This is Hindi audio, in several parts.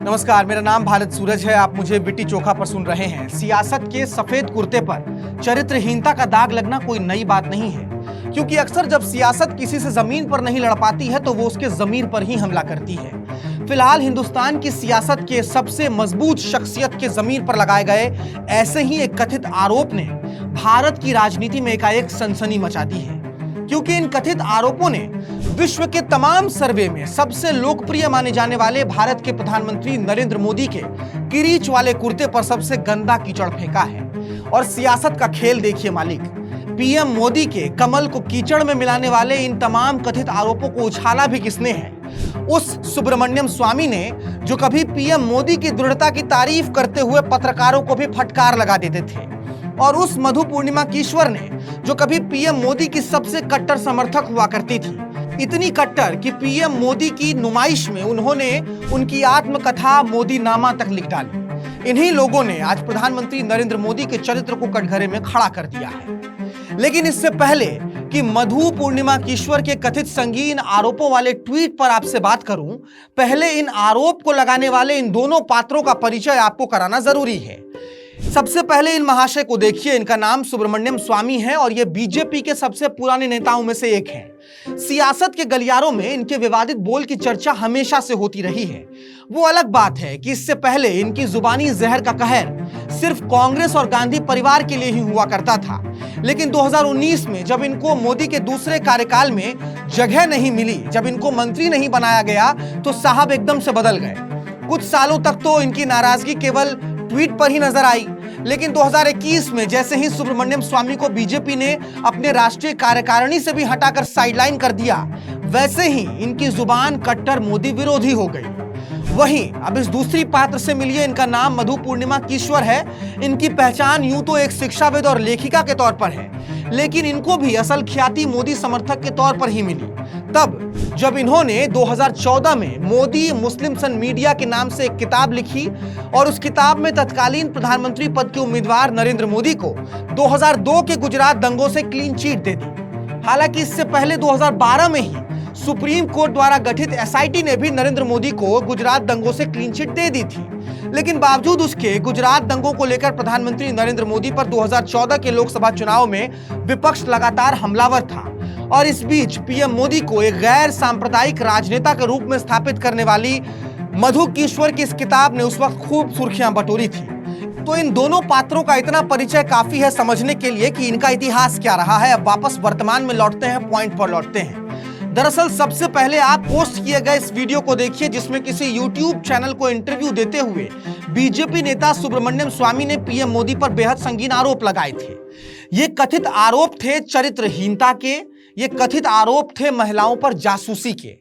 नमस्कार, मेरा नाम भारत सूरज है। आप मुझे बिट्टी चोखा पर सुन रहे हैं। सियासत के सफेद कुर्ते पर चरित्रहीनता का दाग लगना कोई नई बात नहीं है, क्योंकि अक्सर जब सियासत किसी से जमीन पर नहीं लड़ पाती है तो वो उसके जमीर पर ही हमला करती है। फिलहाल हिंदुस्तान की सियासत के सबसे मजबूत शख्सियत के जमीर पर लगाए गए ऐसे ही एक कथित आरोप ने भारत की राजनीति में एकाएक सनसनी मचा दी है, क्योंकि इन कथित आरोपों ने विश्व के तमाम सर्वे में सबसे लोकप्रिय माने जाने वाले भारत के प्रधानमंत्री नरेंद्र मोदी के किरीच वाले कुर्ते पर सबसे गंदा कीचड़ फेंका है। और सियासत का खेल देखिए मालिक, पीएम मोदी के कमल को कीचड़ में मिलाने वाले इन तमाम कथित आरोपों को उछाला भी किसने है? उस सुब्रमण्यम स्वामी ने, जो कभी पीएम मोदी की दृढ़ता की तारीफ करते हुए पत्रकारों को भी फटकार लगा देते थे, और उस मधु पूर्णिमा कीश्वर ने, जो कभी पीएम मोदी की सबसे कट्टर समर्थक हुआ करती थी, इतनी कट्टर कि पीएम मोदी की नुमाइश में उन्होंने उनकी आत्मकथा मोदी नामा तक लिख डाली। इन्हीं लोगों ने आज प्रधानमंत्री नरेंद्र मोदी के चरित्र को कटघरे में खड़ा कर दिया है। लेकिन इससे पहले कि मधु पूर्णिमा कीश्वर के कथित संगीन आरोपों वाले ट्वीट पर आपसे बात करूं, पहले इन आरोप को लगाने वाले इन दोनों पात्रों का परिचय आपको कराना जरूरी है। सबसे पहले इन महाशय को देखिए। इनका नाम सुब्रमण्यम स्वामी है और ये बीजेपी के सबसे पुराने नेताओं में से एक हैं। सियासत के गलियारों में इनके विवादित बोल की चर्चा हमेशा से होती रही है। वो अलग बात है कि इससे पहले इनकी जुबानी जहर का कहर सिर्फ कांग्रेस और गांधी परिवार के लिए ही हुआ करता था, लेकिन 2019 में जब इनको मोदी के दूसरे कार्यकाल में जगह नहीं मिली, जब इनको मंत्री नहीं बनाया गया, तो साहब एकदम से बदल गए। कुछ सालों तक तो इनकी नाराजगी केवल ट्वीट पर ही नजर आई, लेकिन 2021 में जैसे ही सुब्रमण्यम स्वामी को बीजेपी ने अपने राष्ट्रीय कार्यकारिणी से भी हटाकर साइडलाइन कर दिया, वैसे ही इनकी जुबान कट्टर मोदी विरोधी हो गई। वहीं अब इस दूसरी पात्र से मिलिए। इनका नाम मधु पूर्णिमा कीश्वर है। इनकी पहचान यूं तो एक शिक्षाविद और लेखिका के तौर पर है, लेकिन इनको भी असल ख्याति मोदी समर्थक के तौर पर ही मिली तब जब इन्होंने 2014 में मोदी मुस्लिम सन मीडिया के नाम से एक किताब लिखी और उस किताब में तत्कालीन प्रधानमंत्री पद के उम्मीदवार नरेंद्र मोदी को 2002 के गुजरात दंगों से क्लीन चिट दे दी। हालांकि इससे पहले 2012 में ही सुप्रीम कोर्ट द्वारा गठित एसआईटी ने भी नरेंद्र मोदी को गुजरात दंगों से क्लीन चिट दे दी थी, लेकिन बावजूद उसके गुजरात दंगों को लेकर प्रधानमंत्री नरेंद्र मोदी पर 2014 के लोकसभा चुनाव में विपक्ष लगातार हमलावर था। और इस बीच पीएम मोदी को एक गैर सांप्रदायिक राजनेता के रूप में स्थापित करने वाली मधु कीश्वर की इस किताब ने उस वक्त खूब सुर्खियां बटोरी थी। तो इन दोनों पात्रों का इतना परिचय काफी है समझने के लिए कि इनका इतिहास क्या रहा है। अब वापस वर्तमान में लौटते हैं, पॉइंट पर लौटते हैं। दरअसल सबसे पहले आप पोस्ट किए गए इस वीडियो को देखिए, जिसमें किसी यूट्यूब चैनल को इंटरव्यू देते हुए बीजेपी नेता सुब्रमण्यम स्वामी ने पीएम मोदी पर बेहद संगीन आरोप लगाए थे। ये कथित आरोप थे चरित्रहीनता के, ये कथित आरोप थे महिलाओं पर जासूसी के।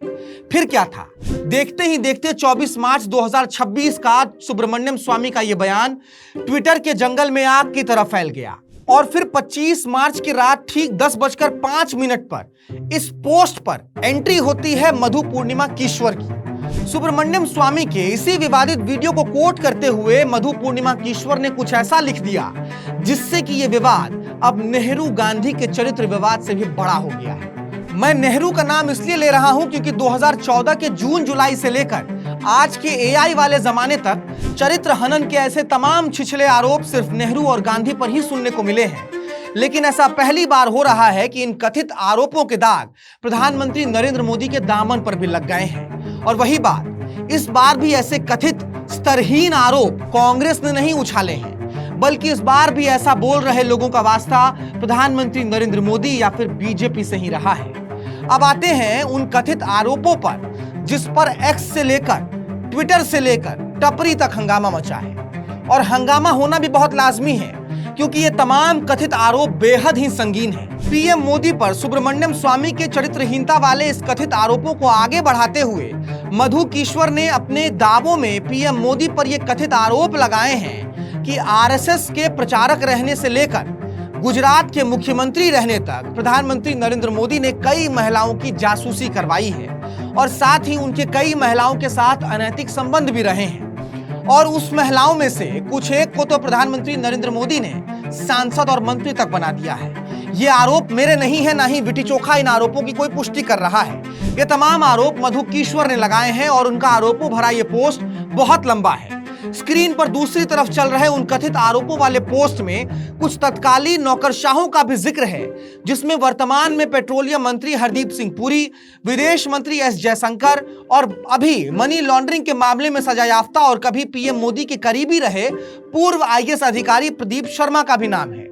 फिर क्या था? देखते ही देखते 24 मार्च 2026 का सुब्रमण्यम स्वामी का यह बयान ट्विटर के जंगल में आग की तरह फैल गया। और फिर 25 मार्च की रात ठीक 10:05 पर इस पोस्ट पर एंट्री होती है मधु पूर्णिमा कीश्वर की। सुब्रमण्यम स्वामी के इसी विवादित वीडियो को कोट करते हुए मधु पूर्णिमा कीश्वर ने कुछ ऐसा लिख दिया जिससे कि यह विवाद अब नेहरू गांधी के चरित्र विवाद से भी बड़ा हो गया है। मैं नेहरू का नाम इसलिए ले रहा हूं क्योंकि 2014 के जून जुलाई से लेकर आज के एआई वाले जमाने तक चरित्र हनन के ऐसे तमाम छिछले आरोप सिर्फ नेहरू और गांधी पर ही सुनने को मिले हैं, लेकिन ऐसा पहली बार हो रहा है कि इन कथित आरोपों के दाग प्रधानमंत्री नरेंद्र मोदी के दामन पर भी लग गए हैं। और वही बात, इस बार भी ऐसे कथित स्तरहीन आरोप कांग्रेस ने नहीं उछाले हैं, बल्कि इस बार भी ऐसा बोल रहे लोगों का वास्ता प्रधानमंत्री नरेंद्र मोदी या फिर बीजेपी से ही रहा है। अब आते हैं उन कथित आरोपों पर जिस पर एक्स से लेकर ट्विटर से लेकर टपरी तक हंगामा मचा है। और हंगामा होना भी बहुत लाजमी है, क्योंकि ये तमाम कथित आरोप बेहद ही संगीन हैं। पीएम मोदी पर सुब्रमण्यम स्वामी के चरित्रहीनता वाले इस कथित आरोपों को आगे बढ़ाते हुए मधु कीश्वर ने अपने दावों में पीएम मोदी पर यह कथित आरोप लगाए हैं कि आरएसएस के प्रचारक रहने से लेकर गुजरात के मुख्यमंत्री रहने तक प्रधानमंत्री नरेंद्र मोदी ने कई महिलाओं की जासूसी करवाई है और साथ ही उनके कई महिलाओं के साथ अनैतिक संबंध भी रहे हैं। और उस महिलाओं में से कुछ एक को तो प्रधानमंत्री नरेंद्र मोदी ने सांसद और मंत्री तक बना दिया है। ये आरोप मेरे नहीं है, ना ही बिट्टी चोखा इन आरोपों की कोई पुष्टि कर रहा है। ये तमाम आरोप मधु कीश्वर ने लगाए हैं और उनका आरोपों भरा ये पोस्ट बहुत लंबा है। स्क्रीन पर दूसरी तरफ चल रहे उन कथित आरोपों वाले पोस्ट में कुछ तत्कालीन नौकरशाहों का भी जिक्र है, जिसमें वर्तमान में पेट्रोलियम मंत्री हरदीप सिंह पुरी, विदेश मंत्री एस जयशंकर और अभी मनी लॉन्ड्रिंग के मामले में सजायाफ्ता और कभी पीएम मोदी के करीबी रहे पूर्व आईएएस अधिकारी प्रदीप शर्मा का भी नाम है।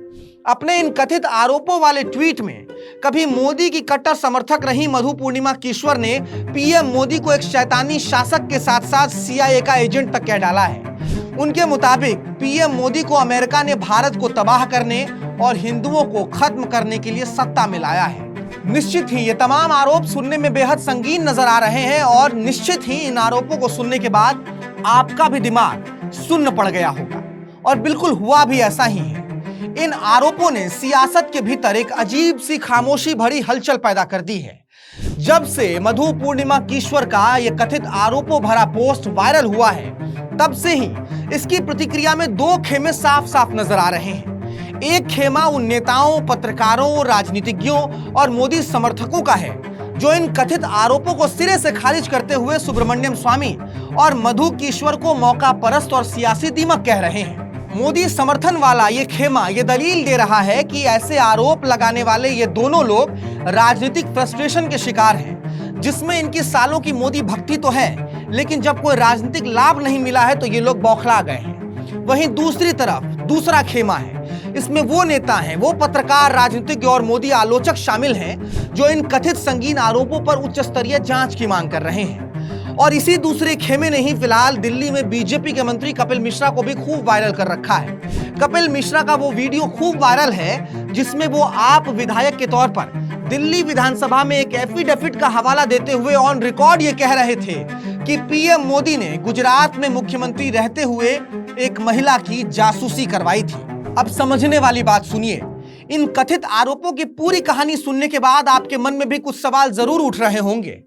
अपने इन कथित आरोपों वाले ट्वीट में कभी मोदी की कट्टर समर्थक रही मधु पूर्णिमा कीश्वर ने पीएम मोदी को एक शैतानी शासक के साथ साथ सीआईए का एजेंट तक कह डाला है। उनके मुताबिक पीएम मोदी को अमेरिका ने भारत को तबाह करने और हिंदुओं को खत्म करने के लिए सत्ता में लाया है। निश्चित ही ये तमाम आरोप सुनने में बेहद संगीन नजर आ रहे हैं और निश्चित ही इन आरोपों को सुनने के बाद आपका भी दिमाग सुन्न पड़ गया होगा, और बिल्कुल हुआ भी ऐसा ही है। इन आरोपों ने सियासत के भीतर एक अजीब सी खामोशी भरी हलचल पैदा कर दी है। जब से मधु पूर्णिमा कीश्वर का यह कथित आरोपों भरा पोस्ट वायरल हुआ है, तब से ही इसकी प्रतिक्रिया में दो खेमे साफ साफ नजर आ रहे हैं। एक खेमा उन नेताओं, पत्रकारों, राजनीतिज्ञों और मोदी समर्थकों का है जो इन कथित आरोपों को सिरे से खारिज करते हुए सुब्रमण्यम स्वामी और मधु कीश्वर को मौका परस्त और सियासी दीमक कह रहे हैं। मोदी समर्थन वाला ये खेमा ये दलील दे रहा है कि ऐसे आरोप लगाने वाले ये दोनों लोग राजनीतिक फ्रस्ट्रेशन के शिकार हैं, जिसमें इनकी सालों की मोदी भक्ति तो है, लेकिन जब कोई राजनीतिक लाभ नहीं मिला है तो ये लोग बौखला गए हैं। वहीं दूसरी तरफ दूसरा खेमा है, इसमें वो नेता हैं, वो पत्रकार, राजनीतिज्ञ और मोदी आलोचक शामिल हैं जो इन कथित संगीन आरोपों पर उच्च स्तरीय जांच की मांग कर रहे हैं। और इसी दूसरे खेमे ने ही फिलहाल दिल्ली में बीजेपी के मंत्री कपिल मिश्रा को भी खूब वायरल कर रखा है। कपिल मिश्रा का वो वीडियो खूब वायरल है जिसमें वो आप विधायक के तौर पर दिल्ली विधानसभा में एक एफिडेविट का हवाला देते हुए ऑन रिकॉर्ड ये कह रहे थे कि पीएम मोदी ने गुजरात में मुख्यमंत्री रहते हुए एक महिला की जासूसी करवाई थी। अब समझने वाली बात सुनिए, इन कथित आरोपों की पूरी कहानी सुनने के बाद आपके मन में भी कुछ सवाल जरूर उठ रहे होंगे।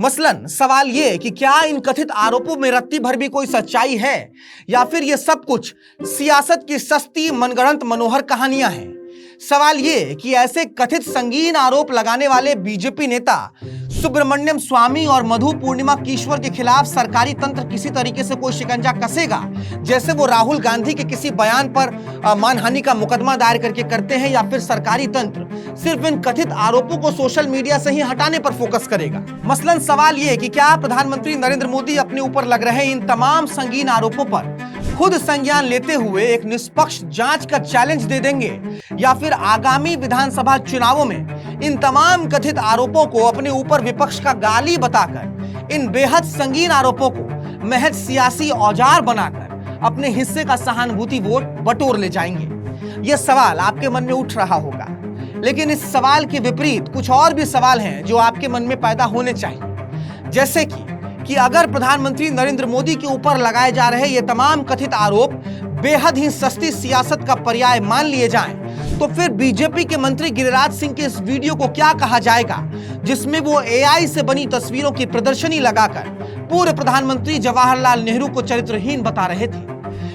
मसलन सवाल ये कि क्या इन कथित आरोपों में रत्ती भर भी कोई सच्चाई है या फिर ये सब कुछ सियासत की सस्ती मनगढ़ंत मनोहर कहानियां हैं। सवाल ये कि ऐसे कथित संगीन आरोप लगाने वाले बीजेपी नेता सुब्रमण्यम स्वामी और मधु पूर्णिमा कीश्वर के खिलाफ सरकारी तंत्र किसी तरीके से कोई शिकंजा कसेगा, जैसे वो राहुल गांधी के किसी बयान पर मानहानि का मुकदमा दायर करके करते हैं, या फिर सरकारी तंत्र सिर्फ इन कथित आरोपों को सोशल मीडिया से ही हटाने पर फोकस करेगा। मसलन सवाल ये कि क्या प्रधानमंत्री नरेंद्र मोदी अपने ऊपर लग रहे इन तमाम संगीन आरोपों पर खुद संज्ञान लेते हुए एक निष्पक्ष जांच का चैलेंज दे देंगे, या फिर आगामी विधानसभा चुनावों में इन तमाम कथित आरोपों को अपने ऊपर विपक्ष का गाली बताकर इन बेहद संगीन आरोपों को महज सियासी औजार बनाकर अपने हिस्से का सहानुभूति वोट बटोर ले जाएंगे। यह सवाल आपके मन में उठ रहा होगा, लेकिन इस सवाल के विपरीत कुछ और भी सवाल हैं जो आपके मन में पैदा होने चाहिए। जैसे कि अगर प्रधानमंत्री नरेंद्र मोदी के ऊपर लगाए जा रहे ये तमाम कथित आरोप बेहद ही सस्ती सियासत का पर्याय मान लिए जाएं, तो फिर बीजेपी के मंत्री गिरिराज सिंह के इस वीडियो को क्या कहा जाएगा जिसमें वो एआई से बनी तस्वीरों की प्रदर्शनी लगाकर पूर्व प्रधानमंत्री जवाहरलाल नेहरू को चरित्रहीन बता रहे थे।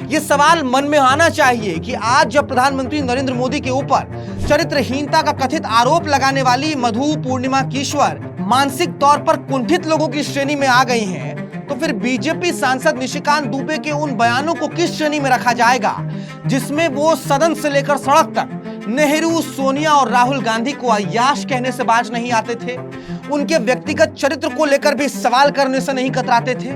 ये सवाल मन में आना चाहिए कि आज जब प्रधानमंत्री नरेंद्र मोदी के ऊपर चरित्रहीनता का कथित आरोप लगाने वाली मधु पूर्णिमा कीश्वर मानसिक तौर पर कुंठित लोगों की श्रेणी में आ गई हैं, तो फिर बीजेपी सांसद निशिकांत दुबे के उन बयानों को किस श्रेणी में रखा जाएगा जिसमें वो सदन से लेकर सड़क तक नेहरू, सोनिया और राहुल गांधी को अय्याश कहने से बाज नहीं आते थे, उनके व्यक्तिगत चरित्र को लेकर भी सवाल करने से नहीं कतराते थे।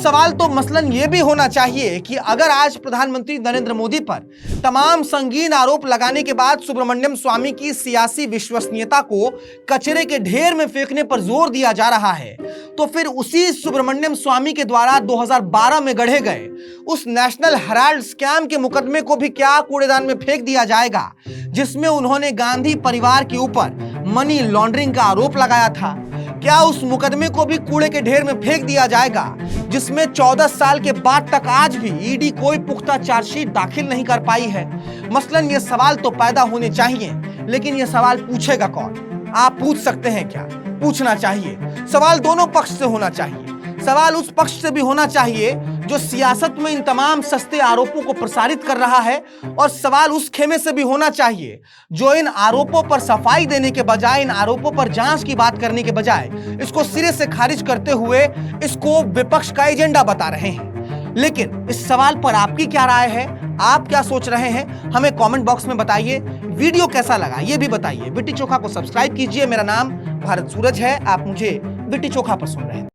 सवाल तो मसलन ये भी होना चाहिए कि अगर आज प्रधानमंत्री नरेंद्र मोदी पर तमाम संगीन आरोप लगाने के बाद सुब्रमण्यम स्वामी की सियासी विश्वसनीयता को कचरे के ढेर में फेंकने पर जोर दिया जा रहा है, तो फिर उसी सुब्रमण्यम स्वामी के द्वारा 2012 में गढ़े गए उस नेशनल हेराल्ड स्कैम के मुकदमे को भी क्या कूड़ेदान में फेंक दिया जाएगा जिसमें उन्होंने गांधी परिवार के ऊपर मनी लॉन्ड्रिंग का आरोप लगाया था? क्या उस मुकदमे को भी कूड़े के ढेर में फेंक दिया जाएगा जिसमें 14 साल के बाद तक आज भी ईडी कोई पुख्ता चार्जशीट दाखिल नहीं कर पाई है? मसलन ये सवाल तो पैदा होने चाहिए, लेकिन ये सवाल पूछेगा कौन? आप पूछ सकते हैं क्या? पूछना चाहिए। सवाल दोनों पक्ष से होना चाहिए। सवाल उस पक्ष से भी होना चाहिए जो सियासत में इन तमाम सस्ते आरोपों को प्रसारित कर रहा है, और सवाल उस खेमे से भी होना चाहिए जो इन आरोपों पर सफाई देने के बजाय, इन आरोपों पर जांच की बात करने के बजाय इसको सिरे से खारिज करते हुए इसको विपक्ष का एजेंडा बता रहे हैं। लेकिन इस सवाल पर आपकी क्या राय है, आप क्या सोच रहे हैं, हमें कमेंट बॉक्स में बताइए। वीडियो कैसा लगा ये भी बताइए। बिट्टी चोखा को सब्सक्राइब कीजिए। मेरा नाम भारत सूरज है, आप मुझे बिट्टी चोखा पर सुन रहे हैं।